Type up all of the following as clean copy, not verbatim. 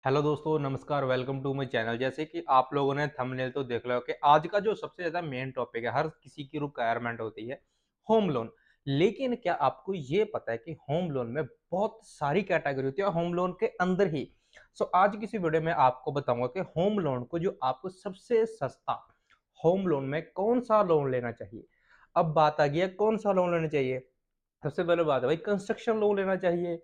Hello दोस्तों, नमस्कार। Welcome to my channel. जैसे कि आप लोगों ने थंबनेल तो देख लिया हो कि आज का जो सबसे ज़्यादा मेन टॉपिक है, हर किसी की रिक्वायरमेंट होती है होम लोन। लेकिन क्या आपको ये पता है कि होम लोन में बहुत सारी कैटेगरी होती है होम लोन के अंदर ही। आज की इस वीडियो में आपको बताऊंगा कि होम लोन को जो आपको सबसे सस्ता होम लोन में कौन सा लोन लेना चाहिए। अब बात आ गई है कौन सा लोन लेना चाहिए। सबसे पहले बात है भाई, कंस्ट्रक्शन लोन लेना चाहिए,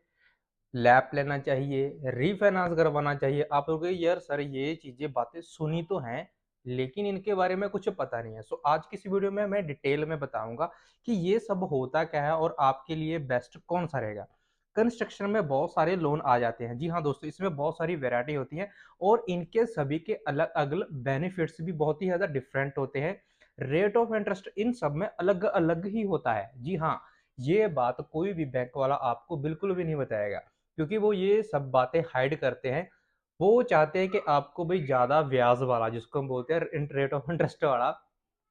लैप लेना चाहिए, रीफाइनेंस करवाना चाहिए। आप लोग यार सर ये चीजें बातें सुनी तो हैं, लेकिन इनके बारे में कुछ पता नहीं है। आज की इस वीडियो में मैं डिटेल में बताऊंगा कि ये सब होता क्या है और आपके लिए बेस्ट कौन सा रहेगा। कंस्ट्रक्शन में बहुत सारे लोन आ जाते हैं। जी हाँ दोस्तों, इसमें बहुत सारी वेरायटी होती है और इनके सभी के अलग अलग बेनिफिट्स भी बहुत ही ज्यादा डिफरेंट होते हैं। रेट ऑफ इंटरेस्ट इन सब में अलग अलग ही होता है। जी हाँ, ये बात कोई भी बैंक वाला आपको बिल्कुल भी नहीं बताएगा, क्योंकि वो ये सब बातें हाइड करते हैं। वो चाहते हैं कि आपको भाई ज़्यादा ब्याज वाला, जिसको हम बोलते हैं रेट ऑफ इंटरेस्ट वाला,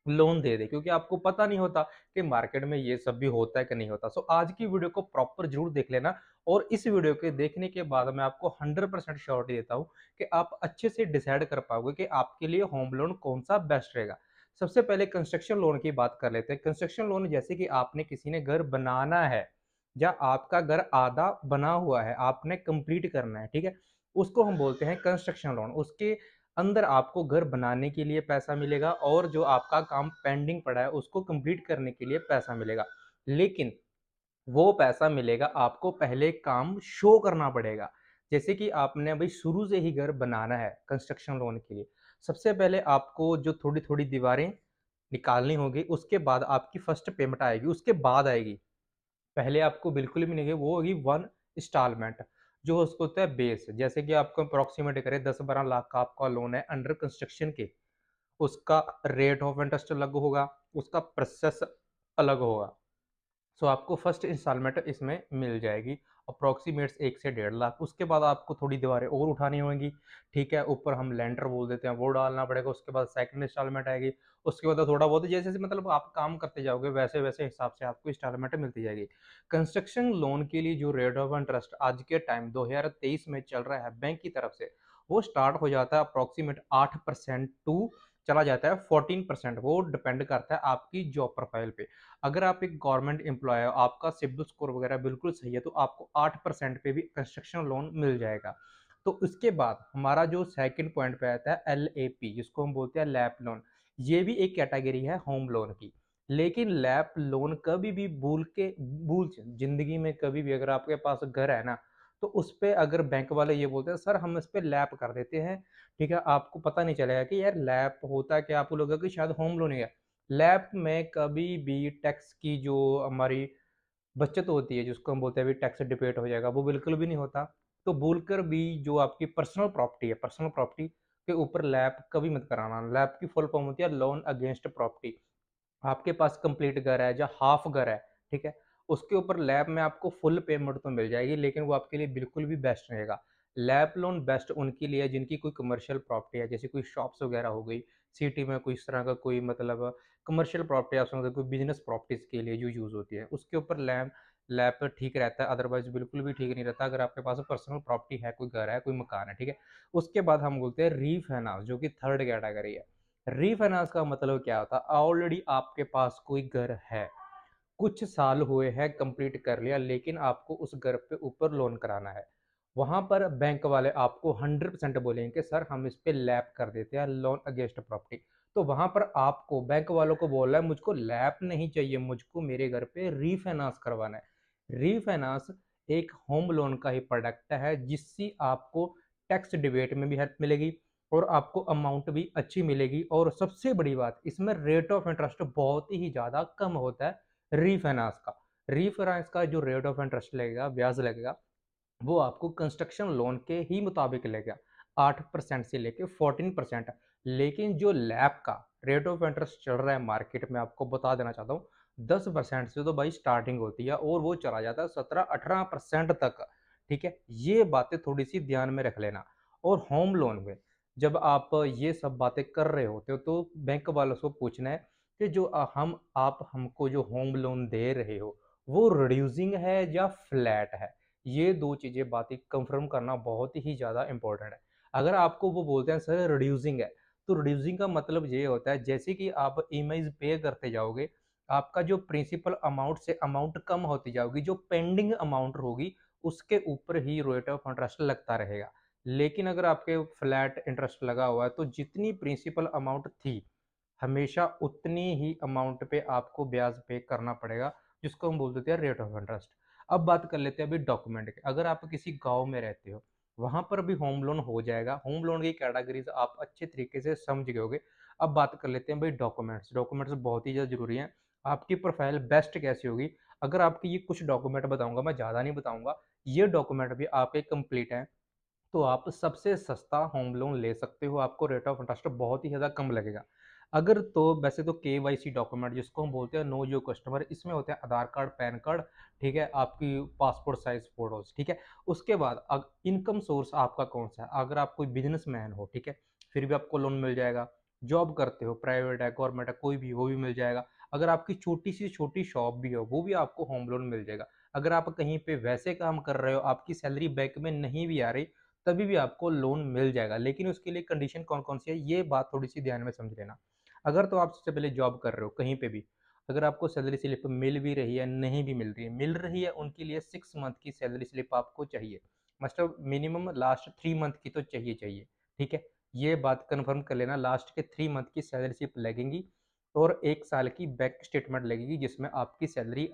लोन दे दे, क्योंकि आपको पता नहीं होता कि मार्केट में ये सब भी होता है कि नहीं होता। आज की वीडियो को प्रॉपर जरूर देख लेना, और इस वीडियो के देखने के बाद मैं आपको 100% श्योरिटी देता हूँ कि आप अच्छे से डिसाइड कर पाओगे कि आपके लिए होम लोन कौन सा बेस्ट रहेगा। सबसे पहले कंस्ट्रक्शन लोन की बात कर लेते हैं। कंस्ट्रक्शन लोन जैसे कि आपने किसी ने घर बनाना है, या आपका घर आधा बना हुआ है, आपने कंप्लीट करना है, ठीक है, उसको हम बोलते हैं कंस्ट्रक्शन लोन। उसके अंदर आपको घर बनाने के लिए पैसा मिलेगा और जो आपका काम पेंडिंग पड़ा है उसको कंप्लीट करने के लिए पैसा मिलेगा। लेकिन वो पैसा मिलेगा आपको पहले काम शो करना पड़ेगा। जैसे कि आपने भाई शुरू से ही घर बनाना है कंस्ट्रक्शन लोन के लिए, सबसे पहले आपको जो थोड़ी थोड़ी दीवारें निकालनी होगी, उसके बाद आपकी फर्स्ट पेमेंट आएगी, उसके बाद आएगी। पहले आपको बिल्कुल भी नहीं है, वो होगी वन इंस्टॉलमेंट, जो उसको होता है बेस। जैसे कि आपको अप्रोक्सीमेट करें 10-12 लाख का आपका लोन है अंडर कंस्ट्रक्शन के, उसका रेट ऑफ इंटरेस्ट अलग होगा, उसका प्रोसेस अलग होगा। आपको फर्स्ट इंस्टॉलमेंट इसमें मिल जाएगी अप्रोक्सीमेट 1 से 1.5 लाख। उसके बाद आपको थोड़ी दीवारें और उठानी होंगी, ठीक है, ऊपर हम लेंटर बोल देते हैं, वो डालना पड़ेगा। उसके बाद सेकंड इंस्टॉलमेंट आएगी। उसके बाद थोड़ा बहुत जैसे जैसे मतलब आप काम करते जाओगे वैसे वैसे हिसाब से आपको इंस्टॉलमेंट मिलती जाएगी। कंस्ट्रक्शन लोन के लिए जो रेट ऑफ इंटरेस्ट आज के टाइम 2023 में चल रहा है बैंक की तरफ से, वो स्टार्ट हो जाता है अप्रोक्सीमेट 8% टू चला जाता है 14%। वो डिपेंड करता है आपकी जॉब प्रोफाइल पे। अगर आप एक गवर्नमेंट एम्प्लॉय हो, आपका सिबिल स्कोर वगैरह बिल्कुल सही है, तो आपको 8% पे भी कंस्ट्रक्शन लोन मिल जाएगा। तो उसके बाद हमारा जो सेकंड पॉइंट पे आता है LAP, जिसको हम बोलते हैं लैप लोन। ये भी एक कैटेगरी है होम लोन की। लेकिन लैप लोन कभी भी भूल जिंदगी में कभी भी अगर आपके पास घर है ना, तो उस पे अगर बैंक वाले ये बोलते हैं सर हम इस पे लैप कर देते हैं, ठीक है, आपको पता नहीं चलेगा कि यार लैप होता है क्या। आपको लगेगा कि शायद होम लोन है। लैब में कभी भी टैक्स की जो हमारी बचत होती है, जिसको हम बोलते हैं अभी टैक्स डिबेट हो जाएगा, वो बिल्कुल भी नहीं होता। तो भूलकर भी जो आपकी पर्सनल प्रॉपर्टी है, पर्सनल प्रॉपर्टी के ऊपर लैब कभी मत कराना। लैब की फुल फॉर्म होती है लोन अगेंस्ट प्रॉपर्टी। आपके पास कंप्लीट घर है या हाफ घर है, ठीक है, उसके ऊपर लैब में आपको फुल पेमेंट तो मिल जाएगी, लेकिन वो आपके लिए बिल्कुल भी बेस्ट रहेगा। लैब लोन बेस्ट उनके लिए जिनकी कोई कमर्शियल प्रॉपर्टी है, जैसे कोई शॉप्स वगैरह हो गई, सिटी में कोई इस तरह का कोई मतलब कमर्शियल प्रॉपर्टी, आप समझ कोई बिजनेस प्रॉपर्टीज के लिए जो यूज होती है, उसके ऊपर लैब लैब ठीक रहता है। अदरवाइज बिल्कुल भी ठीक नहीं रहता अगर आपके पास पर्सनल प्रॉपर्टी है, कोई घर है, कोई मकान है, ठीक है। उसके बाद हम बोलते हैं रीफाइनेंस, जो कि थर्ड कैटेगरी है। रीफाइनेंस का मतलब क्या होता है, ऑलरेडी आपके पास कोई घर है, कुछ साल हुए हैं, कंप्लीट कर लिया, लेकिन आपको उस घर पे ऊपर लोन कराना है। वहां पर बैंक वाले आपको 100% बोलेंगे कि सर हम इस पे लैप कर देते हैं, लोन अगेंस्ट प्रॉपर्टी। तो वहां पर आपको बैंक वालों को बोलना है मुझको लैप नहीं चाहिए, मुझको मेरे घर पे रीफाइनेंस करवाना है। रीफाइनेंस एक होम लोन का ही प्रोडक्ट है, जिससे आपको टैक्स डिबेट में भी हेल्प मिलेगी और आपको अमाउंट भी अच्छी मिलेगी। और सबसे बड़ी बात, इसमें रेट ऑफ इंटरेस्ट बहुत ही ज़्यादा कम होता है। रीफाइनेंस का जो रेट ऑफ इंटरेस्ट लगेगा, ब्याज लगेगा, वो आपको कंस्ट्रक्शन लोन के ही मुताबिक लगेगा, 8% से लेके 14%। लेकिन जो लैब का रेट ऑफ इंटरेस्ट चल रहा है मार्केट में, आपको बता देना चाहता हूँ 10% से तो भाई स्टार्टिंग होती है, और वो चला जाता है 17-18% तक। ठीक है, ये बातें थोड़ी सी ध्यान में रख लेना। और होम लोन में जब आप ये सब बातें कर रहे होते हो, तो बैंक वालों से पूछना है कि जो हम आप हमको जो होम लोन दे रहे हो, वो रिड्यूसिंग है या फ्लैट है। ये 2 चीज़ें बातें कन्फर्म करना बहुत ही ज़्यादा इम्पोर्टेंट है। अगर आपको वो बोलते हैं सर रिड्यूसिंग है, तो रिड्यूसिंग का मतलब ये होता है जैसे कि आप ईएमआईज़ पे करते जाओगे, आपका जो प्रिंसिपल अमाउंट से अमाउंट कम होती जाओगी, जो पेंडिंग अमाउंट होगी, उसके ऊपर ही रेट ऑफ इंटरेस्ट लगता रहेगा। लेकिन अगर आपके फ्लैट इंटरेस्ट लगा हुआ है, तो जितनी प्रिंसिपल अमाउंट थी, हमेशा उतनी ही अमाउंट पे आपको ब्याज पे करना पड़ेगा, जिसको हम बोल देते हैं रेट ऑफ इंटरेस्ट। अब बात कर लेते हैं अभी डॉक्यूमेंट की। अगर आप किसी गाँव में रहते हो, वहाँ पर भी होम लोन हो जाएगा। होम लोन की कैटेगरीज़ आप अच्छे तरीके से समझ गए होंगे। अब बात कर लेते हैं भाई डॉक्यूमेंट्स। डॉक्यूमेंट्स बहुत ही ज़्यादा ज़रूरी हैं। आपकी प्रोफ़ाइल बेस्ट कैसी होगी? अगर आपके ये कुछ डॉक्यूमेंट बताऊँगा, मैं ज़्यादा नहीं बताऊँगा। ये डॉक्यूमेंट भी आपके कंप्लीट हैं, तो आप सबसे सस्ता होम लोन ले सकते हो, आपको रेट ऑफ इंटरेस्ट बहुत ही ज़्यादा कम लगेगा। अगर तो वैसे तो केवाईसी डॉक्यूमेंट जिसको हम बोलते हैं नो योर कस्टमर, इसमें होते हैं आधार कार्ड, पैन कार्ड, ठीक है? आपकी पासपोर्ट साइज़ फ़ोटोज़, ठीक है? उसके बाद इनकम सोर्स आपका कौन-सा है? अगर आप कोई बिज़नेसमैन हो, ठीक है? फिर भी आपको लोन मिल जाएगा। जॉब करते हो, प्राइवेट है, गवर्नमेंट है, कोई भी, वो भी मिल जाएगा। अगर आपकी छोटी से छोटी शॉप भी हो, वो भी आपको होम लोन मिल जाएगा। अगर आप कहीं पे वैसे काम कर रहे हो, आपकी सैलरी बैंक में नहीं भी आ रही, तभी भी आपको लोन मिल जाएगा। लेकिन उसके लिए कंडीशन कौन-कौन सी है, ये बात थोड़ी-सी ध्यान में समझ लेना। अगर तो आप सबसे पहले जॉब कर रहे हो कहीं पे भी, अगर आपको सैलरी स्लिप मिल भी रही है, नहीं भी मिल रही है उनके लिए 6 मंथ की सैलरी स्लिप आपको चाहिए। मतलब मिनिमम लास्ट 3 मंथ की तो चाहिए, ठीक है? ये बात कन्फर्म कर लेना, लास्ट के 3 मंथ की सैलरी स्लिप लगेंगी और 1 साल की बैंक स्टेटमेंट लगेगी जिसमें आपकी सैलरी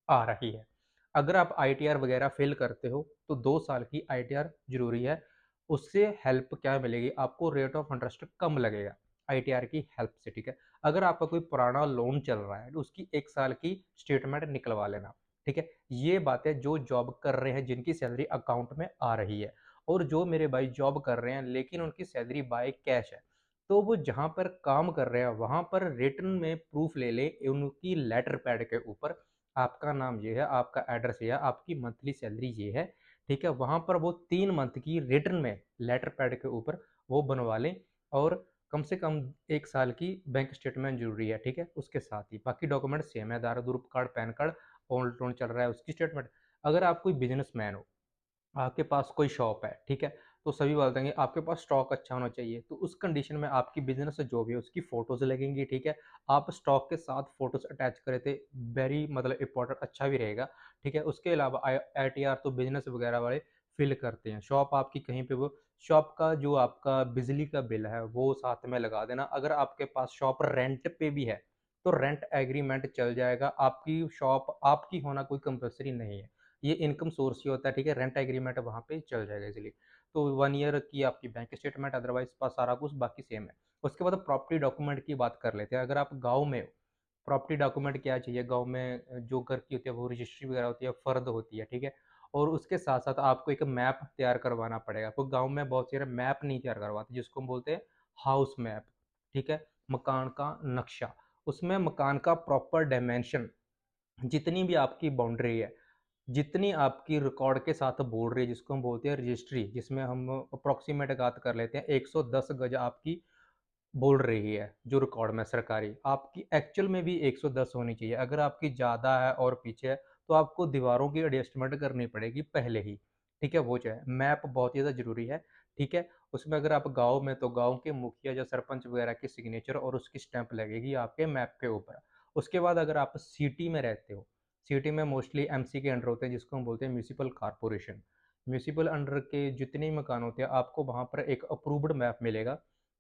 आ रही है। अगर आप आईटीआर वगैरह फ़िल करते हो, तो 2 साल की आईटीआर ज़रूरी है। उससे हेल्प क्या मिलेगी, आपको रेट ऑफ इंटरेस्ट कम लगेगा, आईटीआर की हेल्प से, ठीक है? अगर आपका कोई पुराना लोन चल रहा है, तो उसकी 1 साल की स्टेटमेंट निकलवा लेना, ठीक है? ये बातें जो जॉब कर रहे हैं, जिनकी सैलरी अकाउंट में आ रही है और जो मेरे भाई जॉब कर रहे हैं, लेकिन उनकी सैलरी बाय कैश है, तो वो जहाँ पर काम कर रहे हैं, वहाँ पर रिटन में प्रूफ़ ले लें, उनकी लेटर पैड के ऊपर आपका नाम ये है, आपका एड्रेस ये है, आपकी मंथली सैलरी ये है, ठीक है? वहाँ पर वो 3 मंथ की रिटन में लेटर पैड के ऊपर वो बनवा लें और कम से कम 1 साल की बैंक स्टेटमेंट ज़रूरी है, ठीक है? उसके साथ ही बाकी डॉक्यूमेंट सेम है, Aadhaar, group card, PAN card, gold loan चल रहा है उसकी स्टेटमेंट। अगर आप कोई बिज़नेसमैन हो, आपके पास कोई शॉप है, ठीक है? तो सभी बोलते हैं कि आपके पास स्टॉक अच्छा होना चाहिए, तो उस कंडीशन में आपकी बिज़नेस जो भी है उसकी फ़ोटोज़ लगेंगी, ठीक है? आप स्टॉक के साथ फ़ोटोज़ अटैच करें थे, वेरी मतलब इम्पोर्टेंट अच्छा भी रहेगा, ठीक है? उसके अलावा आईटीआर तो बिज़नेस वगैरह वाले फ़िल करते हैं। शॉप आपकी कहीं पे वो शॉप का जो आपका बिजली का बिल है, वो साथ में लगा देना। अगर आपके पास शॉप रेंट पे भी है, तो रेंट एग्रीमेंट चल जाएगा, आपकी शॉप आपकी होना कोई कंपल्सरी नहीं है। ये इनकम सोर्स ही होता है, ठीक है? रेंट एग्रीमेंट वहाँ पे चल जाएगा इज़िली। तो 1 ईयर की आपकी बैंक स्टेटमेंट अदरवाइज़ सारा कुछ बाकी सेम है। उसके बाद प्रॉपर्टी डॉक्यूमेंट की बात कर लेते हैं। अगर आप गाँव में हो, प्रॉपर्टी डॉक्यूमेंट क्या चाहिए गाँव में जो घर की होती है वो रजिस्ट्री वगैरह होती है, फ़र्द होती है, ठीक है? और उसके साथ-साथ आपको एक मैप तैयार करवाना पड़ेगा। तो गाँव में बहुत सारे मैप नहीं तैयार करवाते जिसको हम बोलते हैं हाउस मैप, ठीक है? मकान का नक्शा। उसमें मकान का प्रॉपर डायमेंशन जितनी भी आपकी बाउंड्री है, जितनी आपकी रिकॉर्ड के साथ बोल रही है जिसको हम बोलते हैं रजिस्ट्री, जिसमें हम अप्रॉक्सीमेट बात कर लेते हैं 110 गज आपकी बोल रही है जो रिकॉर्ड में सरकारी, आपकी एक्चुअल में भी 110 होनी चाहिए। अगर आपकी ज़्यादा है और पीछे है, तो आपको दीवारों की एडजस्टमेंट करनी पड़ेगी पहले ही, ठीक है? वो जो है मैप बहुत ही ज़्यादा ज़रूरी है, ठीक है? उसमें अगर आप गाँव में तो गाँव के मुखिया या सरपंच वगैरह की सिग्नेचर और उसकी स्टैम्प लगेगी आपके मैप के ऊपर। उसके बाद अगर आप सिटी में रहते हो, सिटी में मोस्टली एमसी के अंडर होते हैं जिसको हम बोलते हैं म्युनिसिपल कॉर्पोरेशन। म्युनिसिपल अंडर के जितने भी मकान होते हैं, आपको वहाँ पर एक अप्रूव्ड मैप मिलेगा,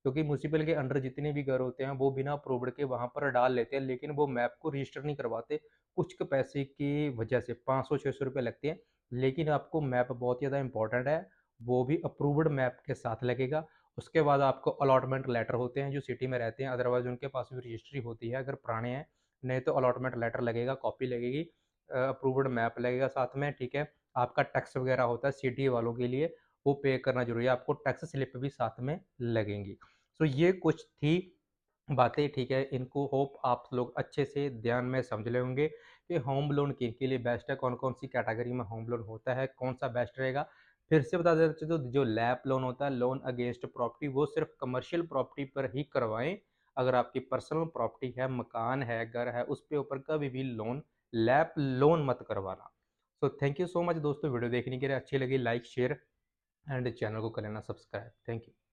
क्योंकि म्युनिसिपल के अंडर जितने भी घर होते हैं वो बिना अप्रूव्ड के वहाँ पर डाल लेते हैं, लेकिन वो मैप को रजिस्टर नहीं करवाते। कुछ के पैसे की वजह से 500-600 रुपए लगते हैं, लेकिन आपको मैप बहुत ज़्यादा इंपॉर्टेंट है, वो भी अप्रूव्ड मैप के साथ लगेगा। उसके बाद आपको अलॉटमेंट लेटर होते हैं जो सिटी में रहते हैं, अदरवाइज़ उनके पास भी रजिस्ट्री होती है अगर पुराने हैं, नहीं तो अलॉटमेंट लेटर लगेगा, कॉपी लगेगी, अप्रूव्ड मैप लगेगा साथ में, ठीक है? आपका टैक्स वगैरह होता है सिटी वालों के लिए, वो पे करना ज़रूरी है, आपको टैक्स स्लिप भी साथ में लगेंगी। सो ये कुछ थी बातें, ठीक है? इनको होप आप लोग अच्छे से ध्यान में समझ ले होंगे कि होम लोन किन-के लिए बेस्ट है, कौन-कौन सी कैटेगरी में होम लोन होता है, कौन-सा बेस्ट रहेगा। फिर से बता देना चाहता हूँ जो लैप लोन होता है, लोन अगेंस्ट प्रॉपर्टी, वो सिर्फ़ कमर्शियल प्रॉपर्टी पर ही करवाएँ। अगर आपकी पर्सनल प्रॉपर्टी है, मकान है, घर है, उस पे ऊपर कभी भी लोन लैप लोन मत करवाना। So thank you so much दोस्तों, वीडियो देखने के लिए। अच्छी लगी लाइक शेयर एंड चैनल को कर लेना सब्सक्राइब। Thank you.